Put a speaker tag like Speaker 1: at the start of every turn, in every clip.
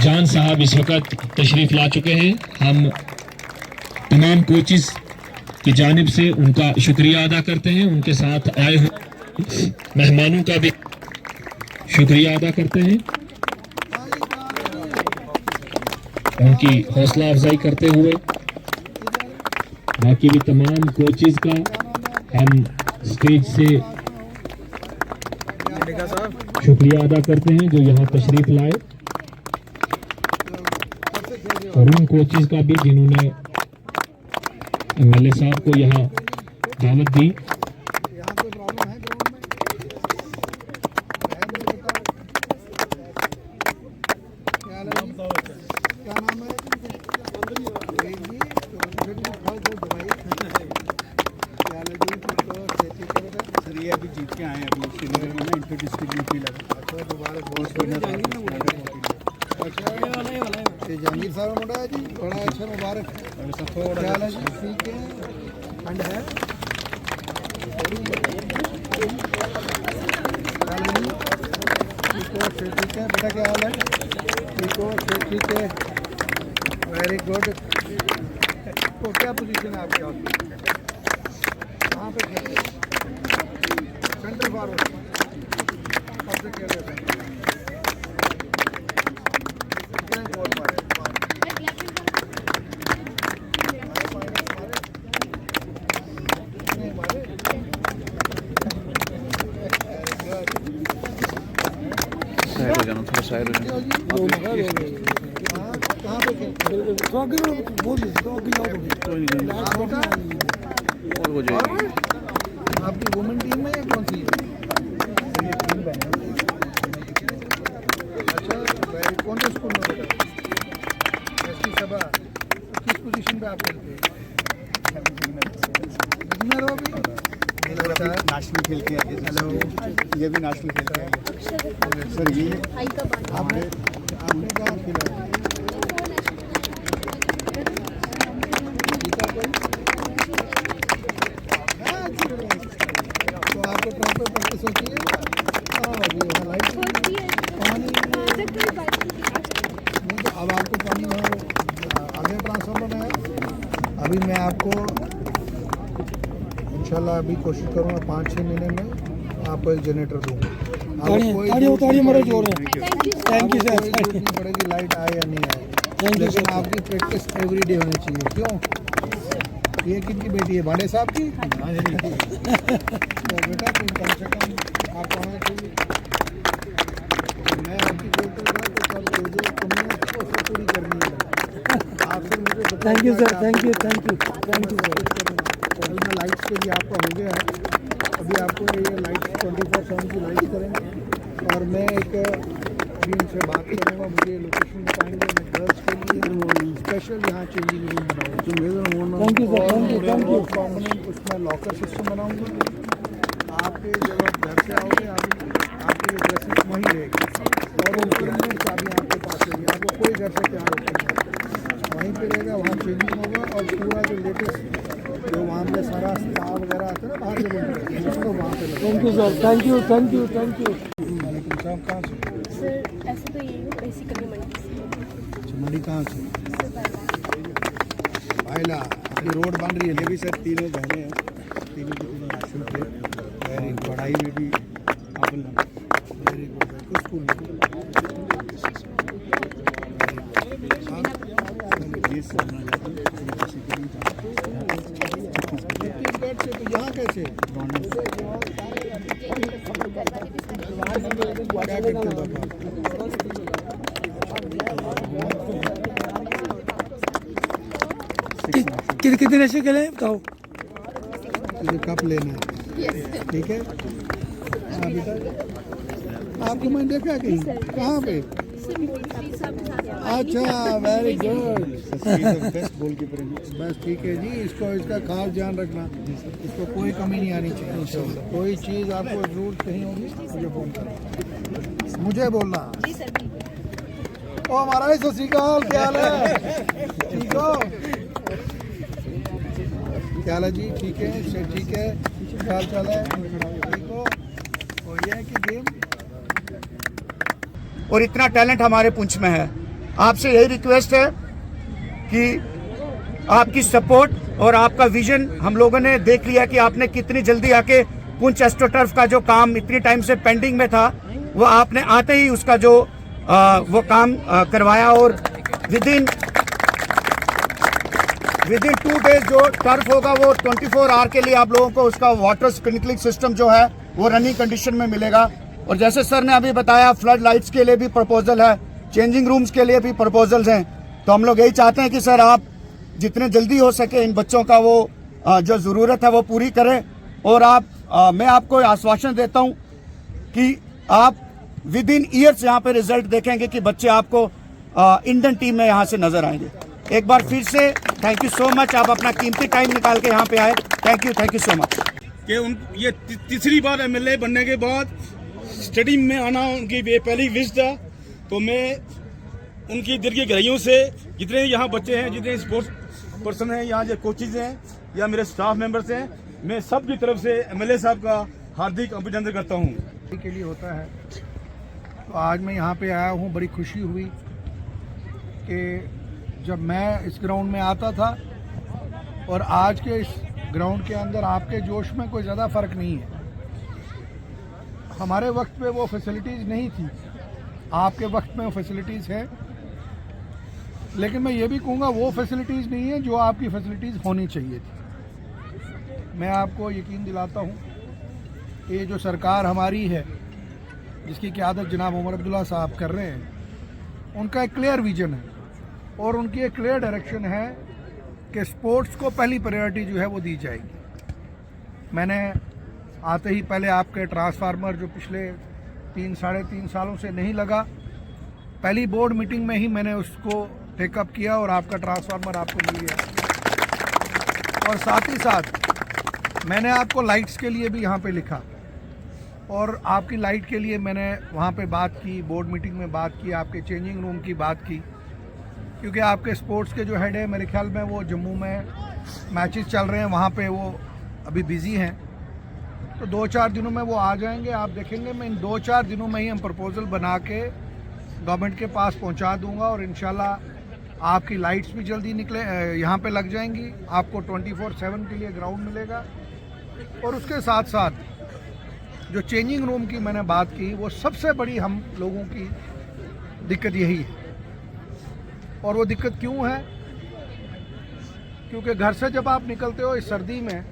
Speaker 1: जान साहब इस वक्त तशरीफ ला चुके हैं। हम तमाम कोचेस की जानिब से उनका शुक्रिया अदा करते हैं। उनके साथ आए हुए मेहमानों का भी शुक्रिया अदा करते हैं, उनकी हौसला अफजाई करते हुए बाकी भी तमाम कोचेस का हम स्टेज से शुक्रिया अदा करते हैं जो यहाँ तशरीफ लाए, और उन कोचेस का भी जिन्होंने एमएलए साहब को यहाँ दावत दी।
Speaker 2: अभी जीत के आए हैं अभी श्रीनगर में ना इंटर डिस्ट्रिक्ट यूपी लगा। अच्छा दोबारा बहुत जहांगीर साहब मोड़ा है जी, बड़ा अच्छा मुबारक क्या हाल है जी? ठीक है, ठंड है ठीक है बेटा, क्या हाल है? ठीक हो, ठीक है, वेरी गुड। तो क्या पोजीशन है आपके हाथ? कहाँ पे खेल रहे? सेंटर फॉरवर्ड कब से खेल रहे हैं? कितने गोल मारे?
Speaker 3: साइड हो जाना, थोड़ा साइड हो जाना।
Speaker 2: कहाँ पे खेल?
Speaker 3: और हो जाएगी।
Speaker 2: आपकी वुमेन टीम में या कौन सी है? अच्छा, कौन से स्कूल में बेटा? एसटी सभा। किस पोजीशन पे आप खेलते हैं? बिगनर हो भी? नेशनल खेल के आए। हेलो, ये भी नेशनल खेल के आए सर। ये आपने कहाँ खेला? तो आपको प्रॉपर प्रैक्टिस होती है? पानी नहीं, तो अब आपको पानी में आगे ट्रांसफर होना है। अभी मैं आपको इंशाल्लाह अभी कोशिश करूँगा 5-6 महीने में आपको एक जनरेटर दूँगा। Thank you sir. नहीं पड़ेगी लाइट आए या नहीं आए, लेकिन आपकी प्रैक्टिस एवरीडे होनी चाहिए। क्यों? ये किनकी बेटी है? भाड़े साहब की? तो बेटा तुम कम से कम आप आना चाहिए। मैं आपकी बोलता था तो सब जो कमियाँ थी वो सब पूरी करनी है। आपसे मुझे
Speaker 4: thank you sir, thank you sir.
Speaker 2: कल में लाइट्स के लिए आपका हो गया है। अभी आपको ये लाइट्स 24/7 की लाइट्स करेंगे, और मैं एक अभी इनसे बात करूँगा, मुझे लोकेशन बताएंगे। मैं गर्ल्स के लिए स्पेशल यहाँ चेंजिंग रूम बनाऊँगा।
Speaker 4: Thank you sir, thank you.
Speaker 2: Component उसमें लॉकर सिस्टम बनाऊँगा। आपके जब आप घर से आओगे आपकी ड्रेसेस वहीं रहेगी, और वो परमानेंट चाबी आपके पास रहेगी। आपको कोई घर से क्या रोकेगा, वहीं पे रहेगा, वहाँ चेंजिंग होगा। और पूरा जो लेटेस्ट जो वहाँ पे सारा स्टाफ वगैरह आता है ना बाहर से, उसको वहाँ पे लगेगा।
Speaker 4: Thank you sir, thank you, thank you, thank you.
Speaker 2: वालेकुम सलाम। कहाँ से?
Speaker 5: सर ऐसे तो यही हूँ, बेसिकली मंडी से।
Speaker 2: अच्छा, मंडी कहाँ से? आयला। अभी रोड बन रही है। ये भी सर तीनों बहने हैं, तीनों की तीनों नेशनल प्लेयर, वेरी पढ़ाई में भी अव्वल नंबर। Very good. किस स्कूल में? छत्तीसगढ़ से। तो यहाँ कैसे? क्या करते हैं बाबा?
Speaker 4: कितने नशे के लिए बताओ?
Speaker 2: तुझे कप लेना है, ठीक है? हाँ बेटा, आपको मैंने देखा कहीं? कहाँ पे? अच्छा, वेरी गुड। बेस्ट गोलकीपर है। बस ठीक है जी, इसका खास ध्यान रखना, इसको कोई कमी नहीं आनी चाहिए। कोई चीज़ आपको जरूरत कहीं होगी मुझे फोन करना, मुझे बोलना। ओ महाराज सत श्री अकाल, क्या हाल है? ठीक हो? क्या हाल है जी? ठीक है सर, ठीक है। क्या हाल चाल है? ठीक हो? और ये है कि गेम, और इतना टैलेंट हमारे पुंछ में है।
Speaker 6: आपसे यही रिक्वेस्ट है कि आपकी सपोर्ट और आपका विजन हम लोगों ने देख लिया कि आपने कितनी जल्दी आके पुंछ एस्ट्रोटर्फ का जो काम इतनी टाइम से पेंडिंग में था वो आपने आते ही उसका जो वो काम करवाया और विदिन 2 डेज जो टर्फ होगा वो 24 आवर के लिए आप लोगों को उसका वाटर स्प्रिंकलिंग सिस्टम जो है वो रनिंग कंडीशन में मिलेगा। और जैसे सर ने अभी बताया फ्लड लाइट्स के लिए भी प्रपोजल है, चेंजिंग रूम्स के लिए भी प्रपोजल्स हैं। तो हम लोग यही चाहते हैं कि सर आप जितने जल्दी हो सके इन बच्चों का वो जो ज़रूरत है वो पूरी करें। और मैं आपको आश्वासन देता हूं कि आप विद इन ईयर्स यहाँ पे रिजल्ट देखेंगे कि बच्चे आपको इंडियन टीम में यहाँ से नजर आएंगे। एक बार फिर से थैंक यू सो मच, आप अपना कीमती टाइम निकाल के यहाँ पे आए। Thank you so much.
Speaker 7: कि ये तीसरी बार एमएलए बनने के बाद स्टेडियम में आना उनकी ये पहली विश था। तो मैं उनकी दिल की गहराइयों से जितने यहाँ बच्चे हैं, जितने स्पोर्ट्स पर्सन हैं, यहाँ जो कोचेज हैं या मेरे स्टाफ मेंबर्स हैं, मैं सब की तरफ से एमएलए साहब का हार्दिक अभिनंदन करता हूँ।
Speaker 2: के लिए होता है तो आज मैं यहाँ पे आया हूँ। बड़ी खुशी हुई कि जब मैं इस ग्राउंड में आता था और आज के इस ग्राउंड के अंदर आपके जोश में कोई ज़्यादा फ़र्क नहीं है। हमारे वक्त पे वो फैसिलिटीज़ नहीं थी, आपके वक्त में वो फैसिलिटीज़ है। लेकिन मैं ये भी कहूँगा वो फैसिलिटीज़ नहीं है जो आपकी फैसिलिटीज़ होनी चाहिए थी। मैं आपको यकीन दिलाता हूँ ये जो सरकार हमारी है जिसकी क़यादत जनाब उमर अब्दुल्ला साहब कर रहे हैं, उनका एक क्लियर विजन है और उनकी एक क्लियर डायरेक्शन है कि स्पोर्ट्स को पहली प्रायोरिटी जो है वो दी जाएगी। मैंने आते ही पहले आपके ट्रांसफार्मर जो पिछले 3-3.5 सालों से नहीं लगा, पहली बोर्ड मीटिंग में ही मैंने उसको टेकअप किया और आपका ट्रांसफार्मर आपको मिल गया। और साथ ही साथ मैंने आपको लाइट्स के लिए भी यहाँ पे लिखा और आपकी लाइट के लिए मैंने वहाँ पे बात की, बोर्ड मीटिंग में बात की, आपके चेंजिंग रूम की बात की, क्योंकि आपके स्पोर्ट्स के जो हेड है मेरे ख्याल में वो जम्मू में मैचेस चल रहे हैं, वहाँ पे वो अभी बिज़ी हैं। तो 2-4 दिनों में वो आ जाएंगे। आप देखेंगे मैं इन 2-4 दिनों में ही हम प्रपोजल बना के गवर्नमेंट के पास पहुँचा दूँगा और इंशाल्लाह आपकी लाइट्स भी जल्दी निकले यहाँ पे लग जाएंगी। आपको 24/7 के लिए ग्राउंड मिलेगा। और उसके साथ साथ जो चेंजिंग रूम की मैंने बात की, वो सबसे बड़ी हम लोगों की दिक्कत यही है। और वो दिक्कत क्यों है? क्योंकि घर से जब आप निकलते हो इस सर्दी में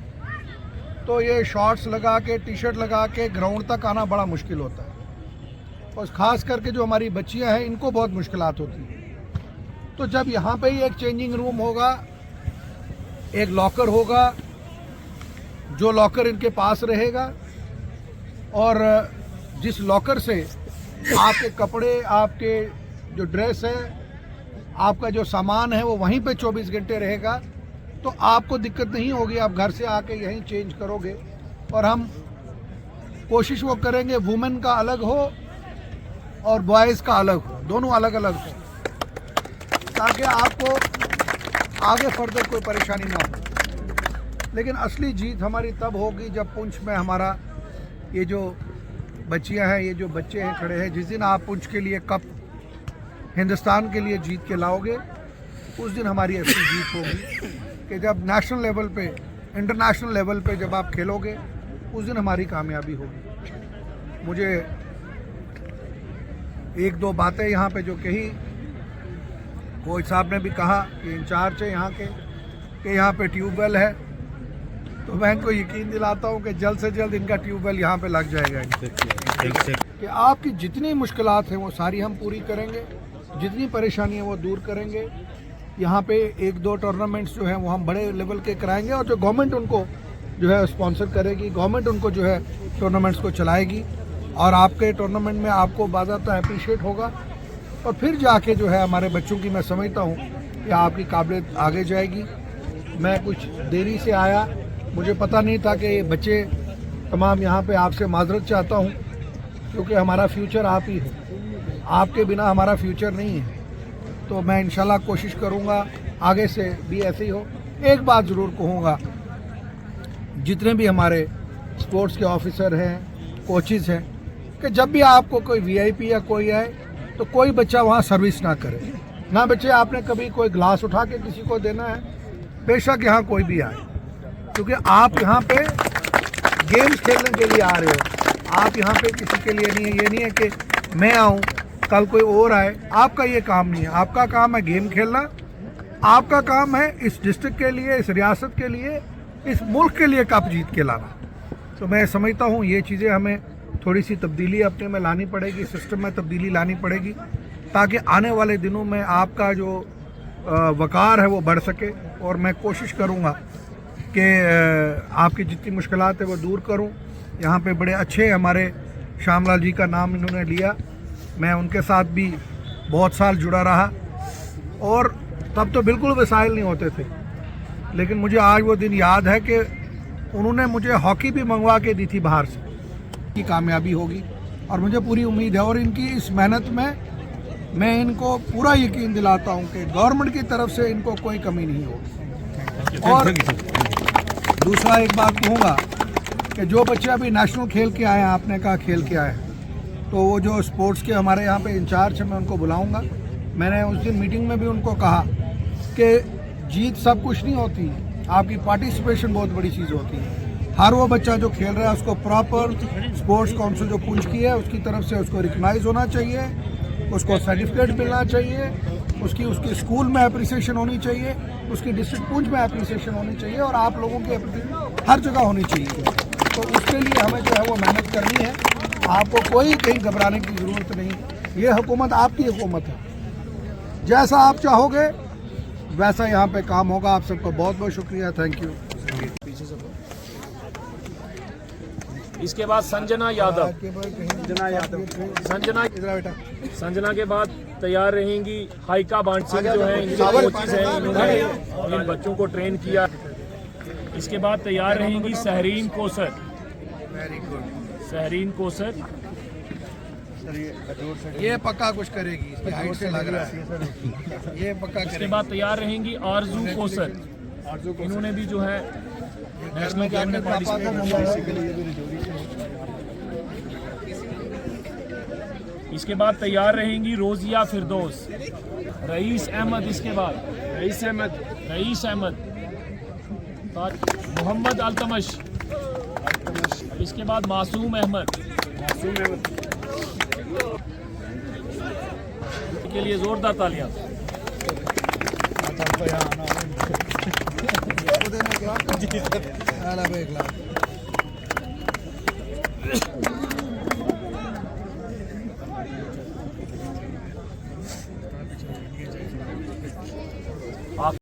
Speaker 2: तो ये शॉर्ट्स लगा के, टी शर्ट लगा के ग्राउंड तक आना बड़ा मुश्किल होता है। और ख़ास करके जो हमारी बच्चियां हैं इनको बहुत मुश्किलात होती हैं। तो जब यहाँ पे ही एक चेंजिंग रूम होगा, एक लॉकर होगा, जो लॉकर इनके पास रहेगा और जिस लॉकर से आपके कपड़े, आपके जो ड्रेस है, आपका जो सामान है वो वहीं पे 24 घंटे रहेगा, तो आपको दिक्कत नहीं होगी। आप घर से आके यहीं चेंज करोगे। और हम कोशिश वो करेंगे वुमेन का अलग हो और बॉयज़ का अलग हो, दोनों अलग अलग हो, ताकि आपको आगे फर्दर कोई परेशानी ना हो। लेकिन असली जीत हमारी तब होगी जब पुंछ में हमारा ये जो बच्चियां हैं, ये जो बच्चे हैं खड़े हैं, जिस दिन आप पुंछ के लिए कप हिंदुस्तान के लिए जीत के लाओगे, उस दिन हमारी असली जीत होगी। कि जब नेशनल लेवल पे, इंटरनेशनल लेवल पे जब आप खेलोगे, उस दिन हमारी कामयाबी होगी। मुझे 1-2 बातें यहाँ पे जो कही, कोच साहब ने भी कहा कि इंचार्ज है यहाँ के, कि यहाँ पे ट्यूबवेल है, तो मैं इनको यकीन दिलाता हूँ कि जल्द से जल्द इनका ट्यूबवेल यहाँ पे लग जाएगा। कि आपकी जितनी मुश्किलात हैं वो सारी हम पूरी करेंगे, जितनी परेशानी है वो दूर करेंगे। यहाँ पे 1-2 टूर्नामेंट्स जो हैं वो हम बड़े लेवल के कराएंगे और जो गवर्नमेंट उनको जो है स्पॉन्सर करेगी, गवर्नमेंट उनको जो है टूर्नामेंट्स को चलाएगी और आपके टूर्नामेंट में आपको बाज़ाब्ता अप्रिशिएट होगा। और फिर जाके जो है हमारे बच्चों की मैं समझता हूँ कि आपकी काबिलियत आगे जाएगी। मैं कुछ देरी से आया, मुझे पता नहीं था कि ये बच्चे तमाम यहाँ पे आपसे माजरत चाहता हूँ, क्योंकि हमारा फ्यूचर आप ही है, आपके बिना हमारा फ्यूचर नहीं है। तो मैं इंशाल्लाह कोशिश करूँगा आगे से भी ऐसे ही हो। एक बात ज़रूर कहूँगा, जितने भी हमारे स्पोर्ट्स के ऑफिसर हैं, कोचेज़ हैं, कि जब भी आपको कोई वीआईपी या कोई आए तो कोई बच्चा वहाँ सर्विस ना करे। ना बच्चे आपने कभी कोई ग्लास उठा के किसी को देना है, बेशक यहाँ कोई भी आए, क्योंकि आप यहाँ पे गेम्स खेलने के लिए आ रहे हो, आप यहाँ पे किसी के लिए नहीं है। ये नहीं है कि मैं आऊँ कल कोई और आए, आपका ये काम नहीं है। आपका काम है गेम खेलना, आपका काम है इस डिस्ट्रिक्ट के लिए, इस रियासत के लिए, इस मुल्क के लिए कप जीत के लाना। तो मैं समझता हूँ ये चीज़ें हमें थोड़ी सी तब्दीली अपने में लानी पड़ेगी, सिस्टम में तब्दीली लानी पड़ेगी, ताकि आने वाले दिनों में आपका जो वक़ार है वो बढ़ सके। और मैं कोशिश करूँगा कि आपकी जितनी मुश्किलात है वो दूर करूँ। यहाँ पे बड़े अच्छे हमारे श्यामलाल जी का नाम इन्होंने लिया, मैं उनके साथ भी बहुत साल जुड़ा रहा, और तब तो बिल्कुल वसाइल नहीं होते थे, लेकिन मुझे आज वो दिन याद है कि उन्होंने मुझे हॉकी भी मंगवा के दी थी बाहर से। की कामयाबी होगी और मुझे पूरी उम्मीद है, और इनकी इस मेहनत में मैं इनको पूरा यकीन दिलाता हूँ कि गवर्नमेंट की तरफ से इनको कोई कमी नहीं होगी। और दूसरा एक बात कहूँगा कि जो बच्चे अभी नेशनल खेल के आए हैं, आपने कहा खेल के आए हैं, तो वो जो स्पोर्ट्स के हमारे यहाँ पे इंचार्ज हैं, मैं उनको बुलाऊंगा। मैंने उस दिन मीटिंग में भी उनको कहा कि जीत सब कुछ नहीं होती, आपकी पार्टिसिपेशन बहुत बड़ी चीज़ होती है। हर वो बच्चा जो खेल रहा है उसको प्रॉपर स्पोर्ट्स काउंसिल जो पूंछ की है उसकी तरफ से उसको रिकग्नाइज होना चाहिए, उसको सर्टिफिकेट मिलना चाहिए, उसकी स्कूल में अप्रिसिएशन होनी चाहिए, उसकी डिस्ट्रिक्ट पूंछ में अप्रिसिएशन होनी चाहिए, और आप लोगों की अप्रिसिएशन हर जगह होनी चाहिए। तो उसके लिए हमें जो है वो मेहनत करनी है। आपको कोई कहीं घबराने की ज़रूरत नहीं, ये हुकूमत आपकी हुकूमत है, जैसा आप चाहोगे वैसा यहाँ पे काम होगा। आप सबका बहुत बहुत शुक्रिया, थैंक यू।
Speaker 1: इसके बाद संजना यादव, संजना के बाद तैयार रहेंगी हाइका बांट सिंह, जो है इनके कोचेस हैं, इन्होंने इन बच्चों को ट्रेन किया। इसके बाद तैयार रहेंगी सहरीन कोसर, सहरीन कोसर,
Speaker 2: ये पक्का कुछ करेगी, इसकी हाइट से लग रहा है ये पक्का।
Speaker 1: इसके बाद तैयार रहेंगी आरजू कोसर, इन्होंने भी जो है नेशनल गेम में पार्टिसिपेट किया। इसके बाद तैयार रहेंगी रोजिया फिरदौस, रईस अहमद, इसके बाद रईस अहमद, मोहम्मद अल्तमश, इसके बाद मासूम अहमद के लिए जोरदार तालियां।
Speaker 2: लाख